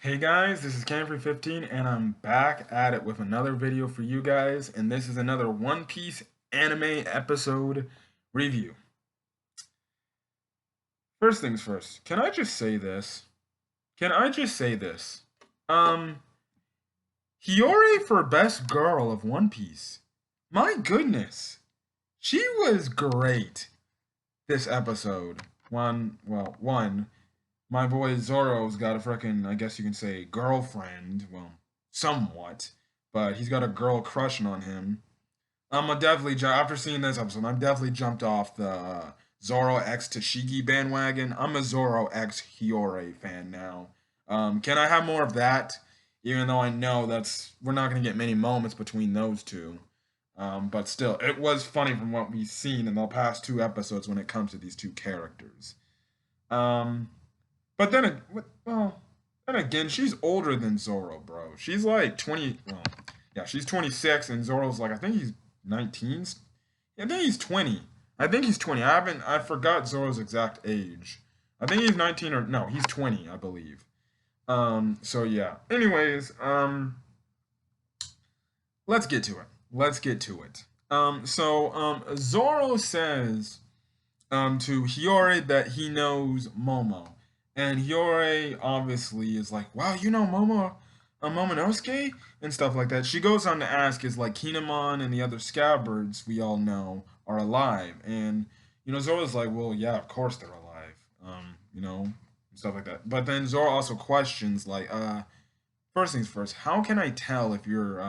Hey guys, this is Camfrey15 and I'm back at it with another video for you guys, and this is another One Piece anime episode review. First things first, can I just say this? Can I just say this? Um, Hiyori for best girl of One Piece. My goodness. She was great this episode. One, my boy Zoro's got a freaking, I guess you can say, girlfriend. Well, somewhat, but he's got a girl crushing on him. I'm a definitely after seeing this episode, I'm definitely jumped off the Zoro X Tashigi bandwagon. I'm a Zoro X Hiyori fan now. Can I have more of that? Even though I know we're not gonna get many moments between those two. But still, it was funny from what we've seen in the past two episodes when it comes to these two characters. Um, but then again, she's older than Zoro, bro. She's like 20. Well, yeah, she's 26, and Zoro's like, I think he's 19. I think he's 20. I think he's 20. I forgot Zoro's exact age. I think he's 19 or no, he's 20, I believe. So yeah. Anyways, let's get to it. Let's get to it. Zoro says to Hiyori that he knows Momo. And Hiyori obviously is like, wow, you know Momo, Momonosuke? And stuff like that. She goes on to ask, is like Kinemon and the other scabbards we all know are alive? And, Zoro's like, well, yeah, of course they're alive. And stuff like that. But then Zoro also questions, like, first things first, how can I tell if you're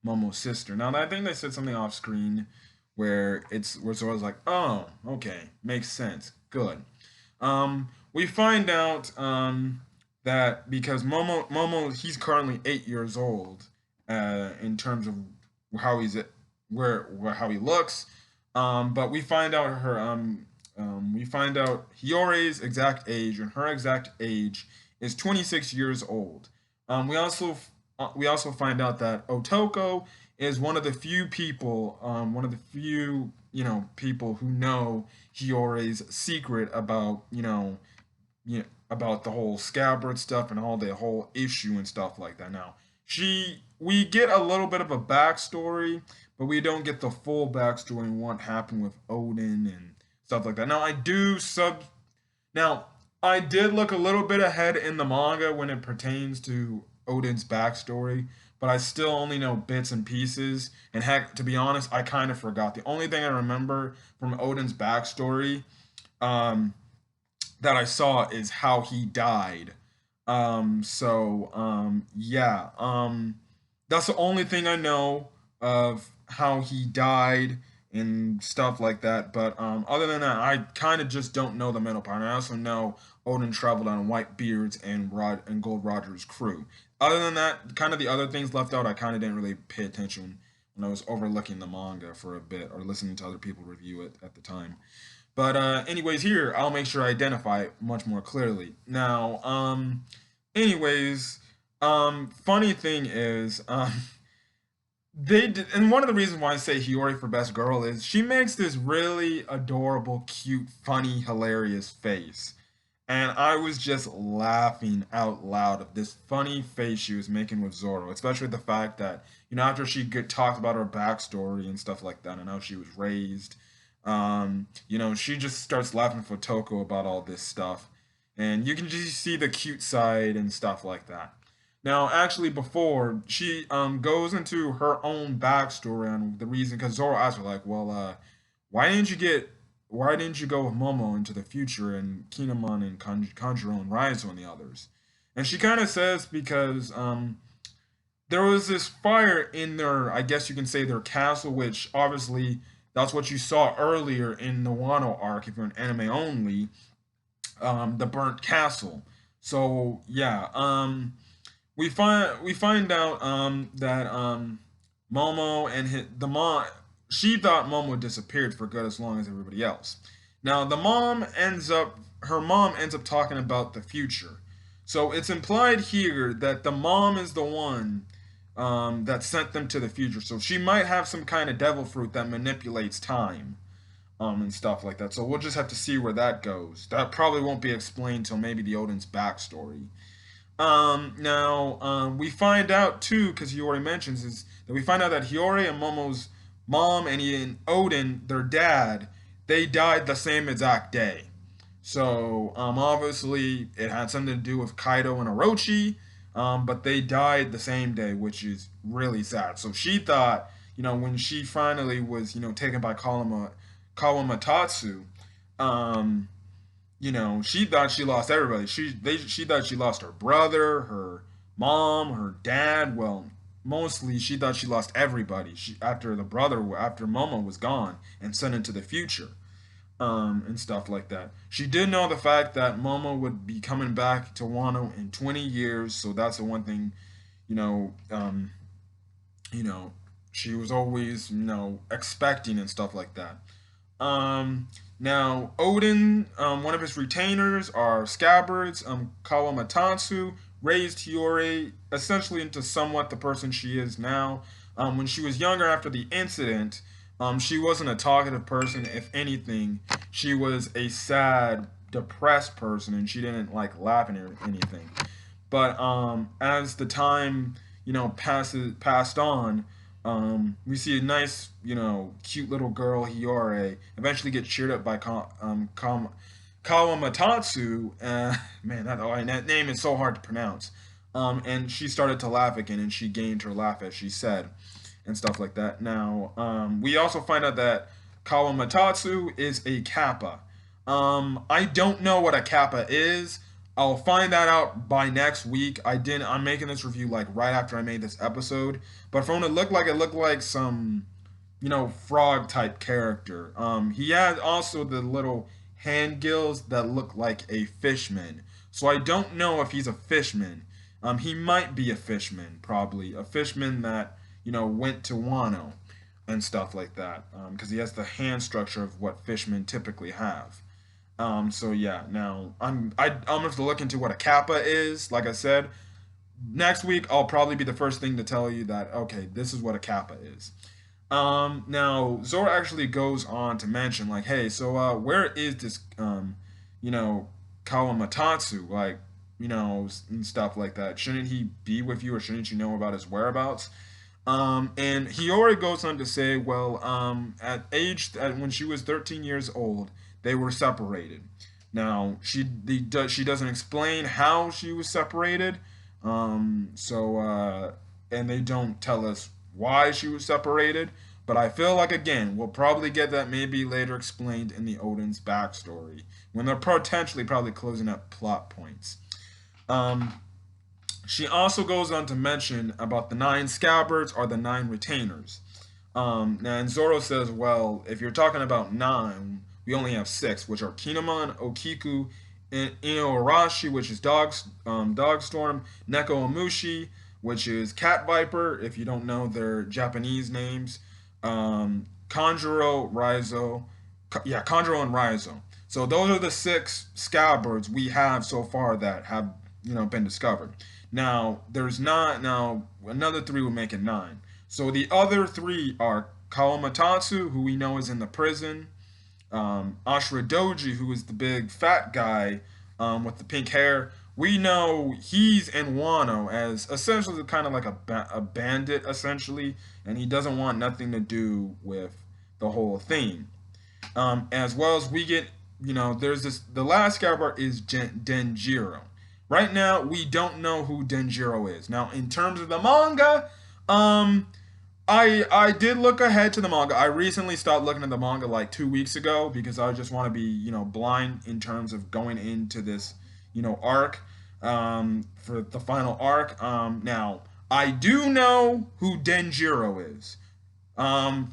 Momo's sister? Now, I think they said something off screen where Zoro's like, oh, okay, makes sense, good. We find out that because Momo he's currently 8 years old in terms of how he's how he looks, but we find out Hiyori's exact age, and her exact age is 26 years old. We also find out that Otoko is one of the few people, people who know Hiyori's secret about, about the whole scabbard stuff and all the whole issue and stuff like that. Now, we get a little bit of a backstory, but we don't get the full backstory and what happened with Odin and stuff like that. Now, I did look a little bit ahead in the manga when it pertains to Odin's backstory, but I still only know bits and pieces. And heck, to be honest, I kind of forgot. The only thing I remember from Odin's backstory um, that I saw is how he died. Yeah. That's the only thing I know of how he died and stuff like that. But other than that, I kind of just don't know the middle part. And I also know Odin traveled on Whitebeard's and Gold Roger's crew. Other than that, kind of the other things left out, I kind of didn't really pay attention when I was overlooking the manga for a bit or listening to other people review it at the time. But anyways, here I'll make sure I identify it much more clearly. Now, anyways, funny thing is, they did, and one of the reasons why I say Hiyori for best girl is she makes this really adorable, cute, funny, hilarious face. And I was just laughing out loud of this funny face she was making with Zoro, especially the fact that, after talked about her backstory and stuff like that and how she was raised, she just starts laughing for Toko about all this stuff. And you can just see the cute side and stuff like that. Now, actually, before she goes into her own backstory on the reason, because Zoro asks her, like, well, why didn't you get why didn't you go with Momo into the future and Kinemon and Kanjuro and Raizo and the others? And she kind of says because there was this fire in their, I guess you can say, their castle, which obviously that's what you saw earlier in the Wano arc, if you're an anime only, the burnt castle. So yeah, we find out that Momo and the mom, she thought Momo disappeared for good as long as everybody else. Now her mom ends up talking about the future. So it's implied here that the mom is the one that sent them to the future. So she might have some kind of devil fruit that manipulates time and stuff like that. So we'll just have to see where that goes. That probably won't be explained till maybe the Odin's backstory. Now, we find out too, because Hiyori mentions, is that we find out that Hiyori and Momo's mom and Odin, their dad, they died the same exact day. So, obviously, it had something to do with Kaido and Orochi, but they died the same day, which is really sad. So she thought, when she finally was, taken by Kawamatsu, um, she thought she lost everybody. She thought she lost her brother, her mom, her dad. Well, mostly she thought she lost everybody. After Momo was gone and sent into the future, and stuff like that. She did know the fact that Momo would be coming back to Wano in 20 years, so that's the one thing, you know, um, you know, she was always, expecting and stuff like that. Now, Odin, one of his retainers are scabbards. Kawamatsu raised Hiyori essentially into somewhat the person she is now. When she was younger, after the incident, she wasn't a talkative person. If anything, she was a sad, depressed person, and she didn't like laughing or anything. But as the time, passed on, we see a nice, cute little girl, Hiyori, eventually get cheered up by Kawamatsu. Man, that name is so hard to pronounce. And she started to laugh again, and she gained her laugh, as she said, and stuff like that. Now, we also find out that Kawamatsu is a kappa. I don't know what a kappa is. I'll find that out by next week. I'm making this review like right after I made this episode. But from what it looked like some, frog type character. He had also the little hand gills that look like a fishman. So I don't know if he's a fishman. He might be a fishman, probably a fishman that went to Wano and stuff like that. Because he has the hand structure of what fishmen typically have. So yeah, now I'm gonna have to look into what a kappa is. Like I said, next week I'll probably be the first thing to tell you that okay, this is what a kappa is. Now Zoro actually goes on to mention like, hey, so where is this you know, Kawamatsu? Like, and stuff like that. Shouldn't he be with you, or shouldn't you know about his whereabouts? And Hiyori goes on to say, well, when she was 13 years old, they were separated. Now she doesn't explain how she was separated, and they don't tell us why she was separated. But I feel like again we'll probably get that maybe later explained in the Odin's backstory when they're potentially probably closing up plot points. Um, she also goes on to mention about the nine scabbards or the nine retainers. Now, and Zoro says, well, if you're talking about nine, we only have six, which are Kinemon, Okiku, Inourashi, which is Dog Storm, Neko Amushi, which is Cat Viper, if you don't know their Japanese names, Kanjuro, Kanjuro and Raizo. So those are the six scabbards we have so far that have been discovered. Now there's not now another three would make it nine. So the other three are Kawamatsu, who we know is in the prison, Ashura Doji, who is the big fat guy with the pink hair. We know he's in Wano as essentially kind of like a bandit, essentially, and he doesn't want nothing to do with the whole thing. As well as we get, there's the last scabbard is Denjiro. Right now, we don't know who Denjiro is. Now, in terms of the manga, I did look ahead to the manga. I recently stopped looking at the manga like 2 weeks ago because I just want to be, blind in terms of going into this, arc, for the final arc. Now, I do know who Denjiro is.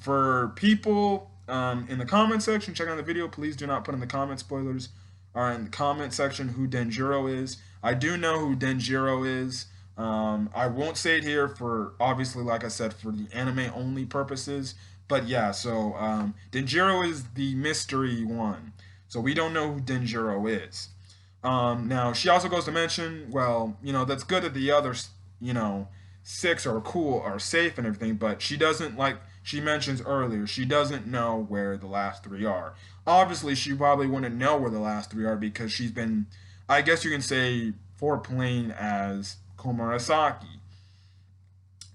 For people in the comment section, check out the video. Please do not put in the comment spoilers or in the comment section who Denjiro is. I do know who Denjiro is. I won't say it here for obviously, like I said, for the anime only purposes. But yeah, so Denjiro is the mystery one. So we don't know who Denjiro is. Now she also goes to mention, well, that's good that the other, six are cool, are safe and everything, but she doesn't like she mentions earlier, she doesn't know where the last three are. Obviously, she probably wouldn't know where the last three are because she's been, I guess you can say, for playing as Komurasaki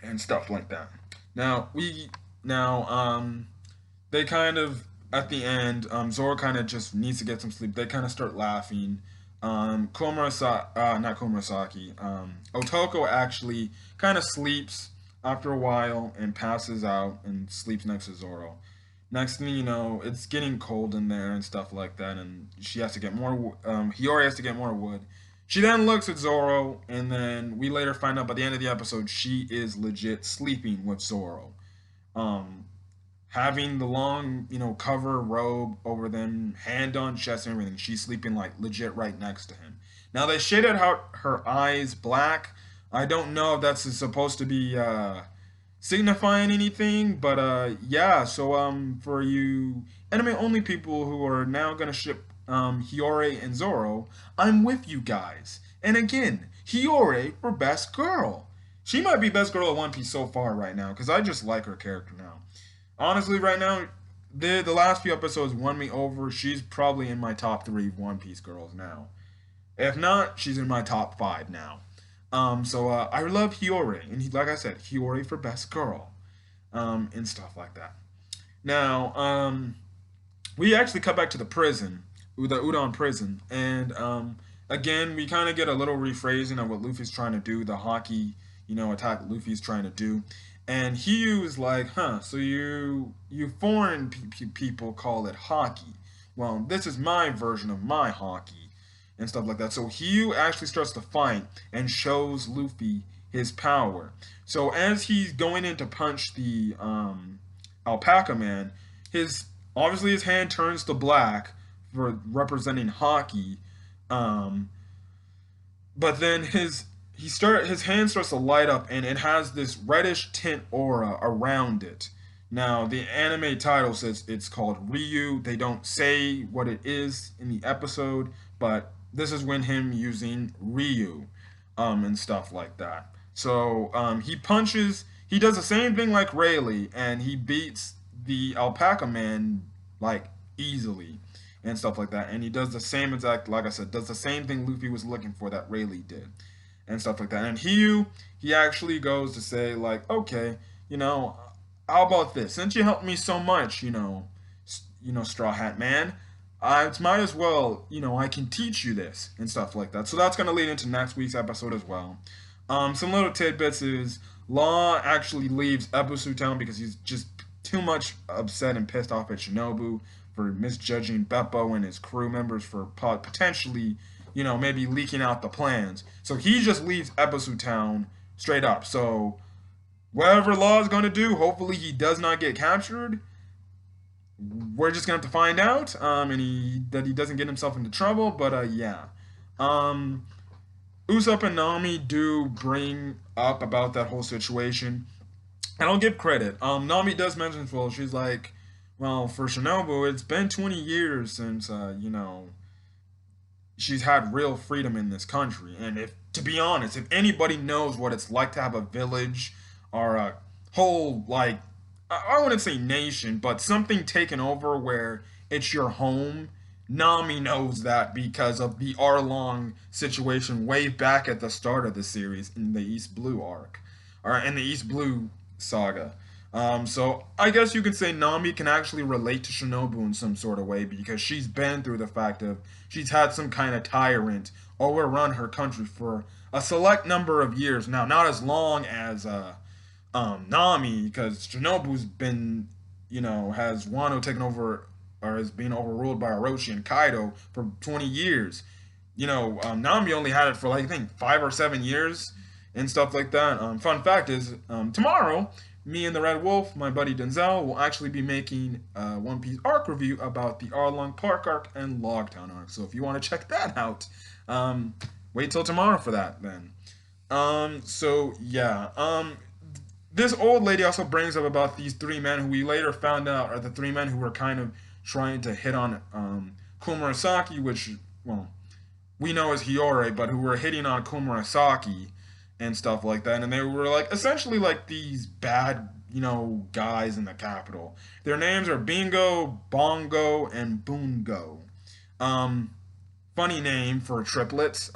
and stuff like that. Now we now they kind of at the end, Zoro kind of just needs to get some sleep. They kind of start laughing. Not Komurasaki, Otoko actually kind of sleeps after a while and passes out and sleeps next to Zoro. Next thing you know, it's getting cold in there and stuff like that, and she has to get more. Hiyori has to get more wood. She then looks at Zoro, and then we later find out by the end of the episode she is legit sleeping with Zoro. Um, Having the long, cover robe over them, hand on chest and everything. She's sleeping like legit right next to him. Now they shaded out her eyes black. I don't know if that's supposed to be signifying anything, but yeah. So for you anime only people who are now gonna ship Hiyori and Zoro, I'm with you guys. And again, Hiyori for best girl. She might be best girl at One Piece so far right now because I just like her character now. Honestly, right now, the last few episodes won me over. She's probably in my top three One Piece girls now. If not, she's in my top five now. So I love Hiyori, and like I said, Hiyori for best girl, and stuff like that. Now, we actually cut back to the prison, the Udon prison, and again, we kind of get a little rephrasing of what Luffy's trying to do, the hockey, attack Luffy's trying to do. And Hugh is like, huh, so you foreign people call it hockey. Well, this is my version of my hockey and stuff like that. So Hugh actually starts to fight and shows Luffy his power. So as he's going in to punch the alpaca man, his hand turns to black for representing hockey. Um, but then his hand starts to light up and it has this reddish tint aura around it. Now the anime title says it's called Ryu. They don't say what it is in the episode, but this is when him using Ryu and stuff like that. So he does the same thing like Rayleigh, and he beats the alpaca man like easily and stuff like that. And he does the same exact, like I said, does the same thing Luffy was looking for that Rayleigh did and stuff like that. And he actually goes to say like, okay, how about this? Since you helped me so much, Straw Hat Man, I might as well, I can teach you this and stuff like that. So that's gonna lead into next week's episode as well. Some little tidbits is Law actually leaves Ebisu Town because he's just too much upset and pissed off at Shinobu for misjudging Beppo and his crew members for potentially, maybe leaking out the plans. So he just leaves Ebisu Town straight up. So whatever Law is going to do, hopefully he does not get captured. We're just going to have to find out, and that he doesn't get himself into trouble. But yeah. Usopp and Nami do bring up about that whole situation. And I'll give credit. Nami does mention, well, she's like, well, for Shinobu, it's been 20 years since, she's had real freedom in this country. And to be honest, if anybody knows what it's like to have a village or a whole, like, I wouldn't say nation, but something taken over where it's your home, Nami knows that because of the Arlong situation way back at the start of the series in the East Blue arc, or in the East Blue saga. So I guess you could say Nami can actually relate to Shinobu in some sort of way because she's been through the fact of she's had some kind of tyrant overrun her country for a select number of years now, not as long as Nami, because Shinobu's been, has Wano taken over or is being overruled by Orochi and Kaido for 20 years. Nami only had it for like I think 5 or 7 years and stuff like that. Fun fact is, tomorrow, me and the Red Wolf, my buddy Denzel, will actually be making a One Piece arc review about the Arlong Park arc and Logtown arc. So if you want to check that out, wait till tomorrow for that then. So yeah. This old lady also brings up about these three men who we later found out are the three men who were kind of trying to hit on Komurasaki, which, well, we know as Hiyori, but who were hitting on Komurasaki and stuff like that. And they were like essentially like these bad, guys in the capital. Their names are Bingo, Bongo, and Bungo. Funny name for triplets.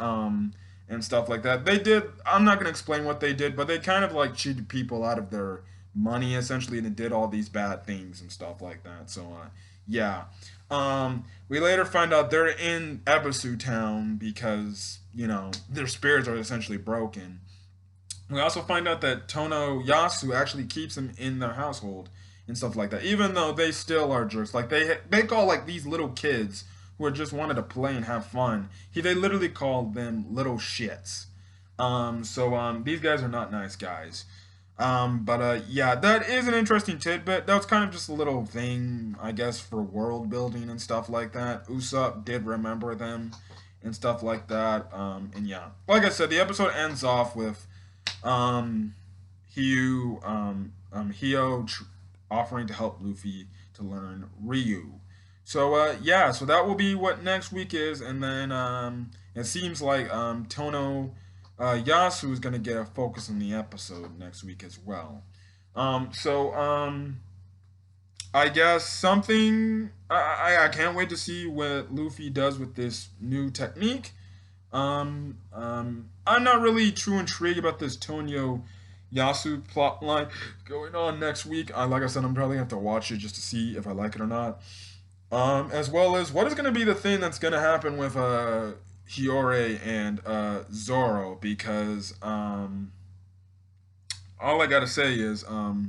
and stuff like that. They did. I'm not gonna explain what they did, but they kind of like cheated people out of their money essentially, and did all these bad things and stuff like that. So yeah. We later find out they're in Ebisu Town because their spirits are essentially broken. We also find out that Tono Yasu actually keeps them in their household and stuff like that, even though they still are jerks. Like they call like these little kids who are just wanted to play and have fun. They literally called them little shits. So these guys are not nice guys. But yeah, that is an interesting tidbit. That was kind of just a little thing, I guess, for world building and stuff like that. Usopp did remember them and stuff like that. And yeah, like I said, the episode ends off with um, Hio offering to help Luffy to learn Ryu. So yeah, so that will be what next week is, and then it seems like Tono Yasu is gonna get a focus on the episode next week as well. So I guess something I can't wait to see what Luffy does with this new technique. I'm not really too intrigued about this Tonyo Yasu plotline going on next week. Like I said, I'm probably gonna have to watch it just to see if I like it or not. As well as what is gonna be the thing that's gonna happen with Hiyori and Zoro, because all I gotta say is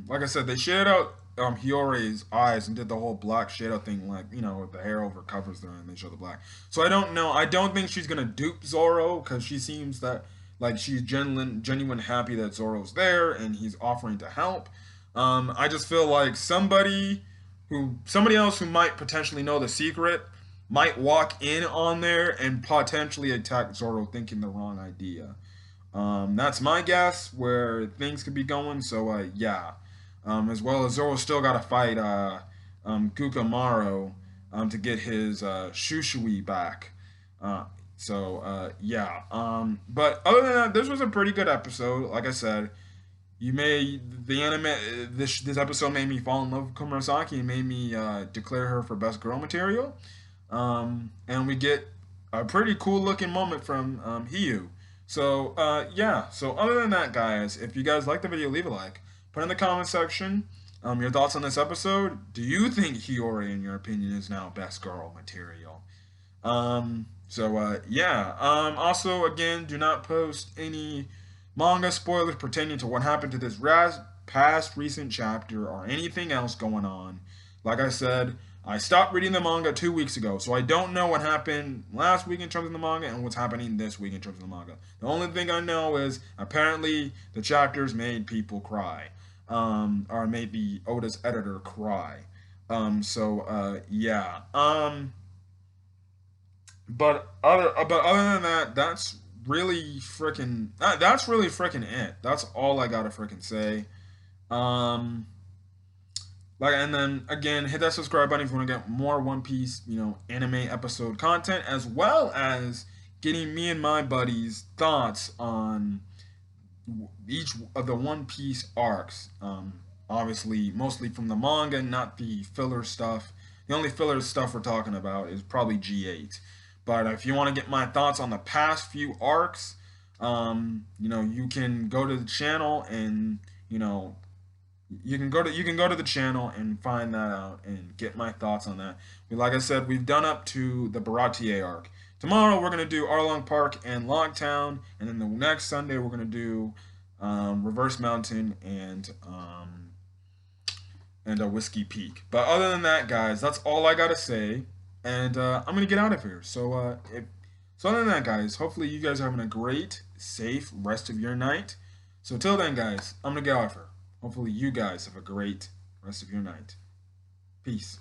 like I said, they shaded out Hiyori's eyes and did the whole black shade out thing, like with the hair over covers there and they show the black. So I don't know. I don't think she's gonna dupe Zoro, because she seems that like she's genuine happy that Zoro's there and he's offering to help. I just feel like somebody else who might potentially know the secret might walk in on there and potentially attack Zoro, thinking the wrong idea. That's my guess where things could be going. So yeah. As well as Zoro still got to fight Gukamaru to get his Shushui back. Yeah. But other than that, this was a pretty good episode. Like I said, the anime this episode made me fall in love with Komurasaki and made me declare her for best girl material. And we get a pretty cool looking moment from Hiyu. So yeah. So other than that, guys, if you guys like the video, leave a like. Put in the comment section your thoughts on this episode. Do you think Hiyori, in your opinion, is now best girl material? Yeah. Also, again, do not post any manga spoilers pertaining to what happened to this past recent chapter or anything else going on. Like I said, I stopped reading the manga 2 weeks ago, so I don't know what happened last week in terms of the manga and what's happening this week in terms of the manga. The only thing I know is apparently the chapters made people cry. Or made the Oda's editor cry. Yeah. But other than that, that's really freaking it. That's all I gotta freaking say. And then again, hit that subscribe button if you want to get more One Piece, anime episode content, as well as getting me and my buddies' thoughts on each of the One Piece arcs. Obviously, mostly from the manga, not the filler stuff. The only filler stuff we're talking about is probably G8. But if you want to get my thoughts on the past few arcs, you can go to the channel and you can go to the channel and find that out and get my thoughts on that. Like I said, we've done up to the Baratier arc. Tomorrow we're gonna do Arlong Park and Logtown, and then the next Sunday we're gonna do Reverse Mountain and Whiskey Peak. But other than that, guys, that's all I gotta say, and I'm gonna get out of here. So other than that, guys, hopefully you guys are having a great, safe rest of your night. So till then, guys, I'm gonna get out of here. Hopefully you guys have a great rest of your night. Peace.